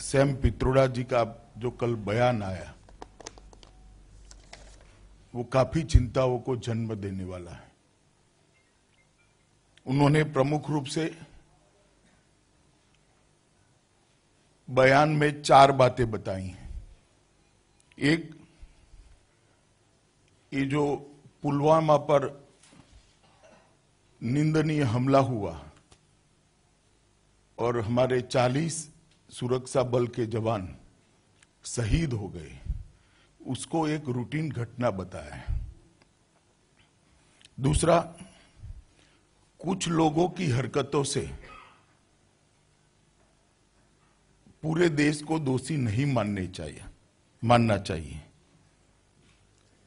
Sam पित्रोड़ा जी का जो कल बयान आया वो काफी चिंताओं को जन्म देने वाला है। उन्होंने प्रमुख रूप से बयान में 4 बातें बताई हैं। एक, ये जो पुलवामा पर निंदनीय हमला हुआ और हमारे 40 सुरक्षा बल के जवान शहीद हो गए, उसको एक रूटीन घटना बताया है। दूसरा, कुछ लोगों की हरकतों से पूरे देश को दोषी नहीं मानना चाहिए,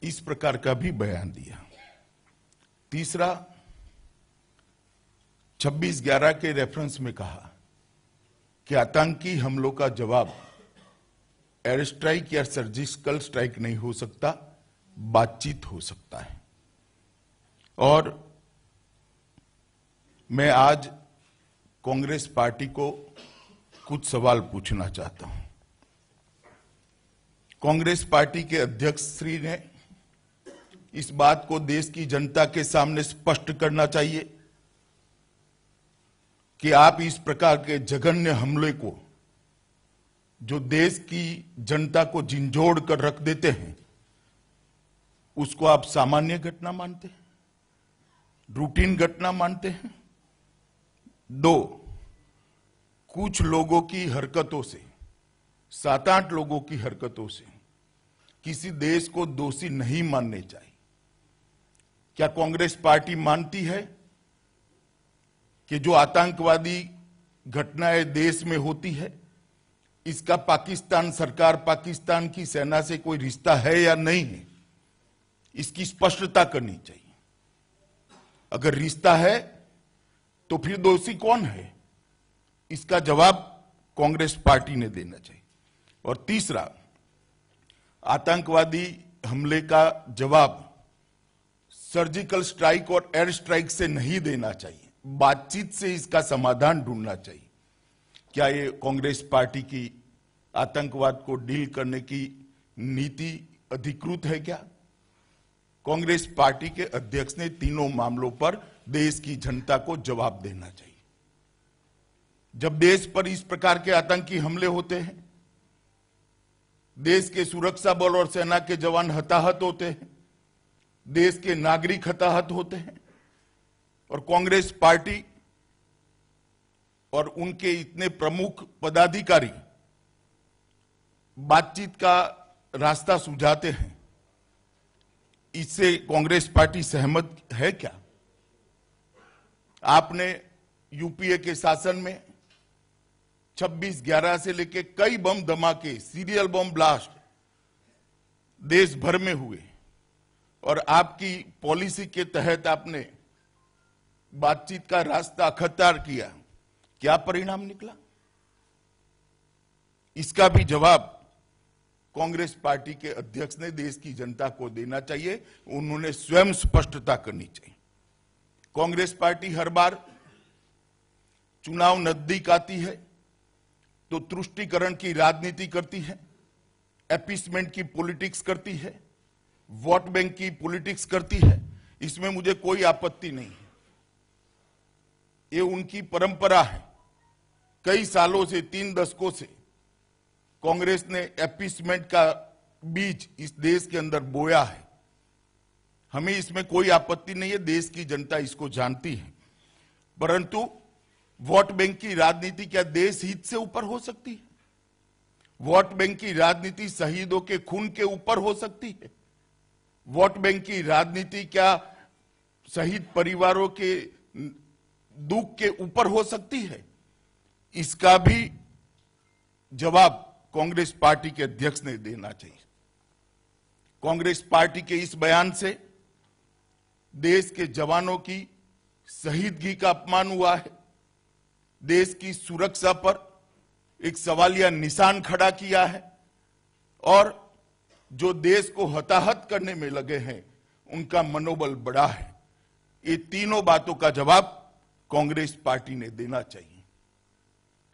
इस प्रकार का भी बयान दिया। तीसरा, 26/11 के रेफरेंस में कहा कि आतंकी हमलों का जवाब एयर स्ट्राइक या सर्जिकल स्ट्राइक नहीं हो सकता, बातचीत हो सकता है। और मैं आज कांग्रेस पार्टी को कुछ सवाल पूछना चाहता हूं। कांग्रेस पार्टी के अध्यक्ष श्री ने इस बात को देश की जनता के सामने स्पष्ट करना चाहिए कि आप इस प्रकार के जघन्य हमले को, जो देश की जनता को झिंझोड़ कर रख देते हैं, उसको आप सामान्य घटना मानते हैं, रूटीन घटना मानते हैं। 2, कुछ लोगों की हरकतों से, 7-8 लोगों की हरकतों से किसी देश को दोषी नहीं मानने चाहिए। क्या कांग्रेस पार्टी मानती है कि जो आतंकवादी घटनाएं देश में होती है, इसका पाकिस्तान सरकार, पाकिस्तान की सेना से कोई रिश्ता है या नहीं है? इसकी स्पष्टता करनी चाहिए। अगर रिश्ता है तो फिर दोषी कौन है, इसका जवाब कांग्रेस पार्टी ने देना चाहिए। और तीसरा, आतंकवादी हमले का जवाब सर्जिकल स्ट्राइक और एयर स्ट्राइक से नहीं देना चाहिए, बातचीत से इसका समाधान ढूंढना चाहिए। क्या ये कांग्रेस पार्टी की आतंकवाद को डील करने की नीति अधिकृत है? क्या कांग्रेस पार्टी के अध्यक्ष ने तीनों मामलों पर देश की जनता को जवाब देना चाहिए। जब देश पर इस प्रकार के आतंकी हमले होते हैं, देश के सुरक्षा बल और सेना के जवान हताहत होते हैं, देश के नागरिक हताहत होते हैं, और कांग्रेस पार्टी और उनके इतने प्रमुख पदाधिकारी बातचीत का रास्ता सुझाते हैं, इससे कांग्रेस पार्टी सहमत है क्या? आपने यूपीए के शासन में 26/11 से लेके कई बम धमाके, सीरियल बम ब्लास्ट देश भर में हुए, और आपकी पॉलिसी के तहत आपने बातचीत का रास्ता अख्तियार किया। क्या परिणाम निकला? इसका भी जवाब कांग्रेस पार्टी के अध्यक्ष ने देश की जनता को देना चाहिए। उन्होंने स्वयं स्पष्टता करनी चाहिए। कांग्रेस पार्टी हर बार चुनाव नजदीक आती है तो तुष्टीकरण की राजनीति करती है, अपीसमेंट की पॉलिटिक्स करती है, वोट बैंक की पॉलिटिक्स करती है। इसमें मुझे कोई आपत्ति नहीं है, ये उनकी परंपरा है। कई सालों से, 3 दशकों से कांग्रेस ने अपीसमेंट का बीज इस देश के अंदर बोया है। हमें इसमें कोई आपत्ति नहीं है, देश की जनता इसको जानती है। परंतु वोट बैंक की राजनीति क्या देश हित से ऊपर हो सकती है? वोट बैंक की राजनीति शहीदों के खून के ऊपर हो सकती है? वोट बैंक की राजनीति क्या शहीद परिवारों के दुख के ऊपर हो सकती है? इसका भी जवाब कांग्रेस पार्टी के अध्यक्ष ने देना चाहिए। कांग्रेस पार्टी के इस बयान से देश के जवानों की शहीदगी का अपमान हुआ है, देश की सुरक्षा पर एक सवालिया निशान खड़ा किया है, और जो देश को हताहत करने में लगे हैं उनका मनोबल बढ़ा है। ये तीनों बातों का जवाब कांग्रेस पार्टी ने देना चाहिए।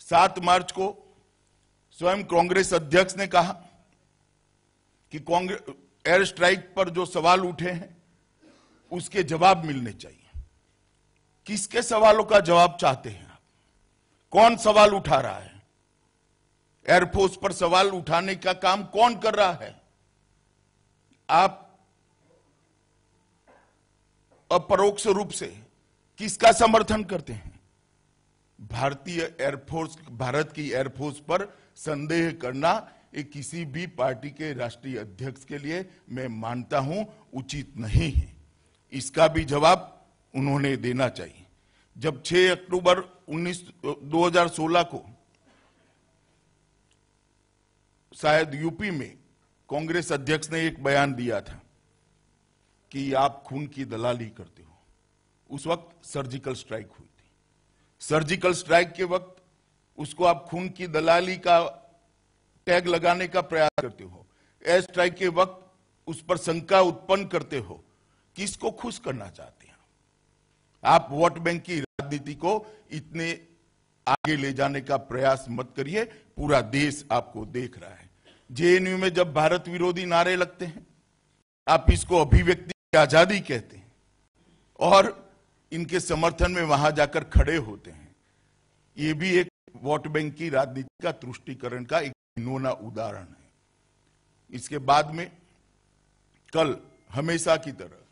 7 मार्च को स्वयं कांग्रेस अध्यक्ष ने कहा कि कांग्रेस एयर स्ट्राइक पर जो सवाल उठे हैं उसके जवाब मिलने चाहिए। किसके सवालों का जवाब चाहते हैं आप? कौन सवाल उठा रहा है? एयरफोर्स पर सवाल उठाने का काम कौन कर रहा है? आप अपरोक्ष रूप से किसका समर्थन करते हैं? भारतीय एयरफोर्स, भारत की एयरफोर्स पर संदेह करना ये किसी भी पार्टी के राष्ट्रीय अध्यक्ष के लिए मैं मानता हूं उचित नहीं है। इसका भी जवाब उन्होंने देना चाहिए। जब 6 अक्टूबर 2016 को शायद यूपी में कांग्रेस अध्यक्ष ने एक बयान दिया था कि आप खून की दलाली करते हो, उस वक्त सर्जिकल स्ट्राइक हुई थी। सर्जिकल स्ट्राइक के वक्त उसको आप खून की दलाली का टैग लगाने का प्रयास करते हो, एयर स्ट्राइक के वक्त उस पर शंका उत्पन्न करते हो। किसको खुश करना चाहते हैं आप? वोट बैंक की राजनीति को इतने आगे ले जाने का प्रयास मत करिए। पूरा देश आपको देख रहा है। जेएनयू में जब भारत विरोधी नारे लगते हैं, आप इसको अभिव्यक्ति की आजादी कहते हैं और इनके समर्थन में वहां जाकर खड़े होते हैं। ये भी एक वोट बैंक की राजनीति का तुष्टीकरण का एक घिनौना उदाहरण है। इसके बाद में कल हमेशा की तरह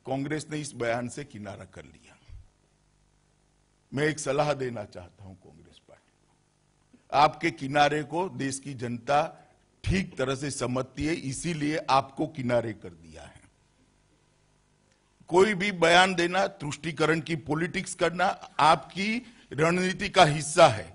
कांग्रेस ने इस बयान से किनारा कर लिया। मैं एक सलाह देना चाहता हूं कांग्रेस पार्टी को। आपके किनारे को देश की जनता ठीक तरह से समझती है, इसीलिए आपको किनारे कर दिया है। कोई भी बयान देना, तुष्टीकरण की पॉलिटिक्स करना आपकी रणनीति का हिस्सा है।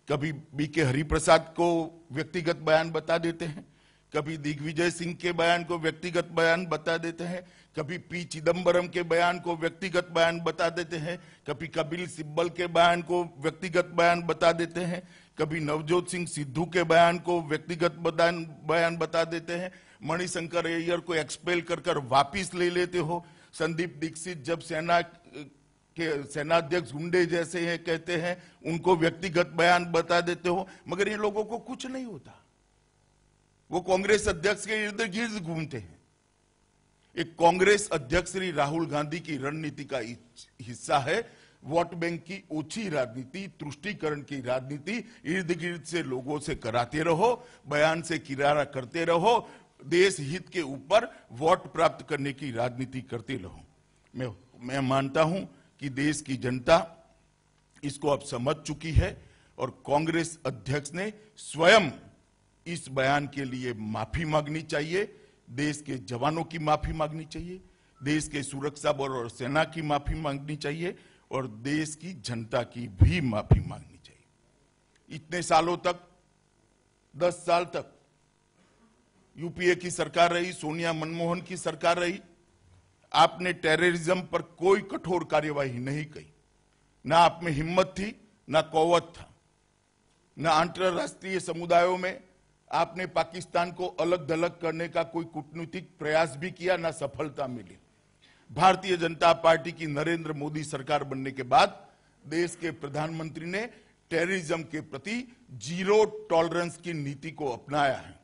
कभी बीके हरिप्रसाद को व्यक्तिगत बयान बता देते हैं, कभी दिग्विजय सिंह के बयान को व्यक्तिगत बयान बता देते हैं, कभी पी चिदंबरम के बयान को व्यक्तिगत बयान बता देते हैं, कभी कपिल सिब्बल के बयान को व्यक्तिगत बयान बता देते हैं, कभी नवजोत सिंह सिद्धू के बयान को व्यक्तिगत बयान बता देते हैं, मणिशंकर अय्यर को एक्सपेल कर वापिस ले लेते हो। संदीप दीक्षित जब सेनाध्यक्ष गुंडे जैसे हैं कहते हैं, उनको व्यक्तिगत बयान बता देते हो, मगर ये लोगों को कुछ नहीं होता। वो कांग्रेस अध्यक्ष के इर्द गिर्द घूमते हैं। एक कांग्रेस अध्यक्ष श्री राहुल गांधी की रणनीति का हिस्सा है वोट बैंक की ओछी राजनीति, तुष्टीकरण की राजनीति। इर्द गिर्द से लोगों से कराते रहो, बयान से किनारा करते रहो, देश हित के ऊपर वोट प्राप्त करने की राजनीति करते रहो। मैं मानता हूं कि देश की जनता इसको अब समझ चुकी है और कांग्रेस अध्यक्ष ने स्वयं इस बयान के लिए माफी मांगनी चाहिए। देश के जवानों की माफी मांगनी चाहिए, देश के सुरक्षा बल और सेना की माफी मांगनी चाहिए और देश की जनता की भी माफी मांगनी चाहिए। इतने सालों तक, 10 साल तक यूपीए की सरकार रही, सोनिया मनमोहन की सरकार रही, आपने टेररिज्म पर कोई कठोर कार्यवाही नहीं की। ना आप में हिम्मत थी, ना कौवत था, ना अंतरराष्ट्रीय समुदायों में आपने पाकिस्तान को अलग थलग करने का कोई कूटनीतिक प्रयास भी किया, ना सफलता मिली। भारतीय जनता पार्टी की नरेंद्र मोदी सरकार बनने के बाद देश के प्रधानमंत्री ने टेररिज्म के प्रति जीरो टॉलरेंस की नीति को अपनाया है।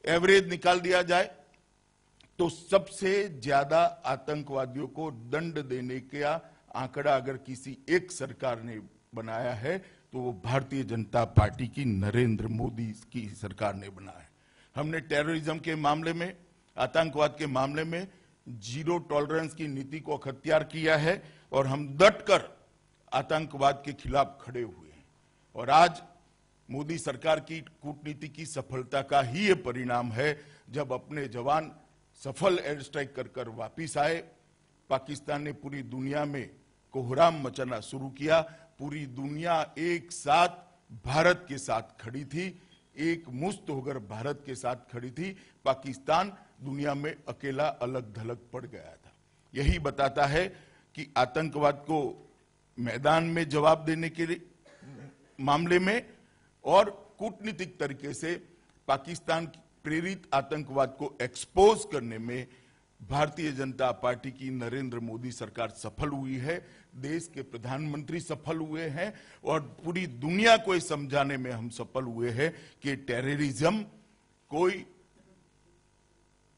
एवरेज निकाल दिया जाए तो सबसे ज्यादा आतंकवादियों को दंड देने का आंकड़ा अगर किसी एक सरकार ने बनाया है तो वो भारतीय जनता पार्टी की नरेंद्र मोदी की सरकार ने बनाया है। हमने टेररिज्म के मामले में, आतंकवाद के मामले में जीरो टॉलरेंस की नीति को अख्तियार किया है और हम डटकर आतंकवाद के खिलाफ खड़े हुए हैं। और आज मोदी सरकार की कूटनीति की सफलता का ही ये परिणाम है जब अपने जवान सफल एयर स्ट्राइक कर वापिस आए। पाकिस्तान ने पूरी दुनिया में कोहराम मचाना शुरू किया। पूरी दुनिया एक साथ भारत के साथ खड़ी थी, एक मुश्त होकर भारत के साथ खड़ी थी। पाकिस्तान दुनिया में अकेला अलग थलग पड़ गया था। यही बताता है कि आतंकवाद को मैदान में जवाब देने के मामले में और कूटनीतिक तरीके से पाकिस्तान प्रेरित आतंकवाद को एक्सपोज करने में भारतीय जनता पार्टी की नरेंद्र मोदी सरकार सफल हुई है, देश के प्रधानमंत्री सफल हुए हैं और पूरी दुनिया को समझाने में हम सफल हुए हैं कि टेररिज्म कोई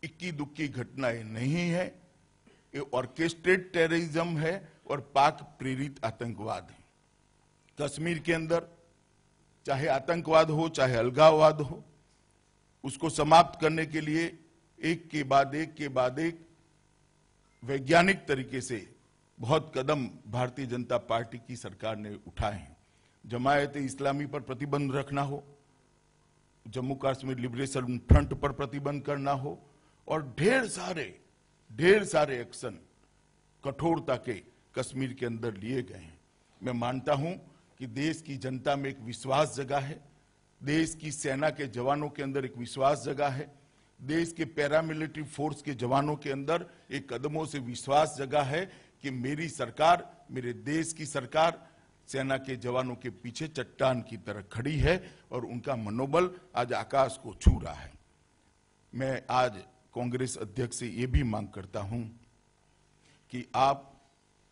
इक्की दुक्की घटनाएं नहीं है, ये ऑर्केस्ट्रेट टेररिज्म है और पाक प्रेरित आतंकवाद है। कश्मीर के अंदर चाहे आतंकवाद हो चाहे अलगाववाद हो, उसको समाप्त करने के लिए एक के बाद एक वैज्ञानिक तरीके से बहुत कदम भारतीय जनता पार्टी की सरकार ने उठाए हैं। जमायत इस्लामी पर प्रतिबंध रखना हो, जम्मू कश्मीर लिबरेशन फ्रंट पर प्रतिबंध करना हो और ढेर सारे एक्शन कठोरता के कश्मीर के अंदर लिए गए हैं। मैं मानता हूं कि देश की जनता में एक विश्वास जगा है, देश की सेना के जवानों के अंदर एक विश्वास जगा है, देश के पैरामिलिट्री फोर्स के जवानों के अंदर एक कदमों से विश्वास जगा है कि मेरी सरकार, मेरे देश की सरकार सेना के जवानों के पीछे चट्टान की तरह खड़ी है और उनका मनोबल आज आकाश को छू रहा है। मैं आज कांग्रेस अध्यक्ष से यह भी मांग करता हूं कि आप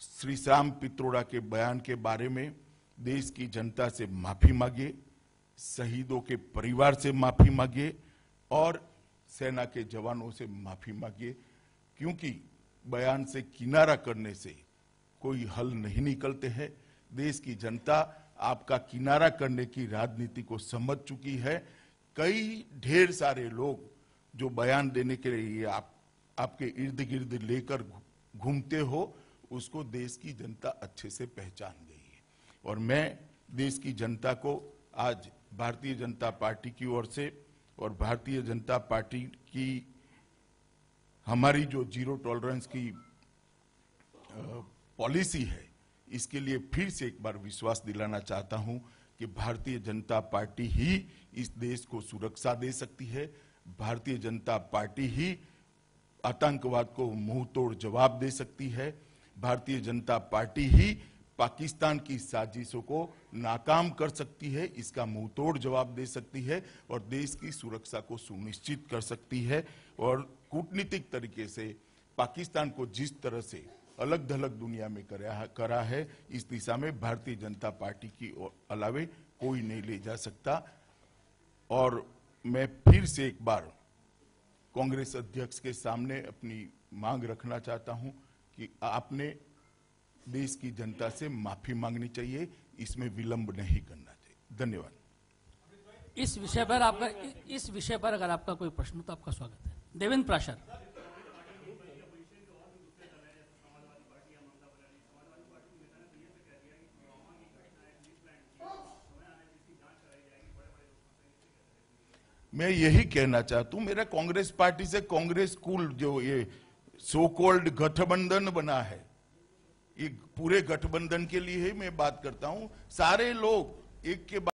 श्री श्याम पित्रोड़ा के बयान के बारे में देश की जनता से माफी मांगिए, शहीदों के परिवार से माफी मांगिए और सेना के जवानों से माफी मांगिए, क्योंकि बयान से किनारा करने से कोई हल नहीं निकलते हैं। देश की जनता आपका किनारा करने की राजनीति को समझ चुकी है। कई ढेर सारे लोग जो बयान देने के लिए आपके इर्द गिर्द लेकर घूमते हो, उसको देश की जनता अच्छे से पहचान गई है। और मैं देश की जनता को आज भारतीय जनता पार्टी की ओर से और भारतीय जनता पार्टी की हमारी जो जीरो टॉलरेंस की पॉलिसी है, इसके लिए फिर से एक बार विश्वास दिलाना चाहता हूं कि भारतीय जनता पार्टी ही इस देश को सुरक्षा दे सकती है, भारतीय जनता पार्टी ही आतंकवाद को मुंह तोड़ जवाब दे सकती है, भारतीय जनता पार्टी ही पाकिस्तान की साजिशों को नाकाम कर सकती है, इसका मुंह तोड़ जवाब दे सकती है और देश की सुरक्षा को सुनिश्चित कर सकती है। और कूटनीतिक तरीके से पाकिस्तान को जिस तरह से अलग थलग दुनिया में करा है, इस दिशा में भारतीय जनता पार्टी की अलावे कोई नहीं ले जा सकता। और मैं फिर से एक बार कांग्रेस अध्यक्ष के सामने अपनी मांग रखना चाहता हूं कि आपने देश की जनता से माफी मांगनी चाहिए, इसमें विलंब नहीं करना चाहिए। धन्यवाद। इस विषय पर अगर आपका कोई प्रश्न तो आपका स्वागत है। देवेंद्र प्राशर। मैं यही कहना चाहता हूं, मेरा कांग्रेस पार्टी से कांग्रेस कुल जो ये सो कॉल्ड गठबंधन बना है, ये पूरे गठबंधन के लिए ही मैं बात करता हूं। सारे लोग एक के बाद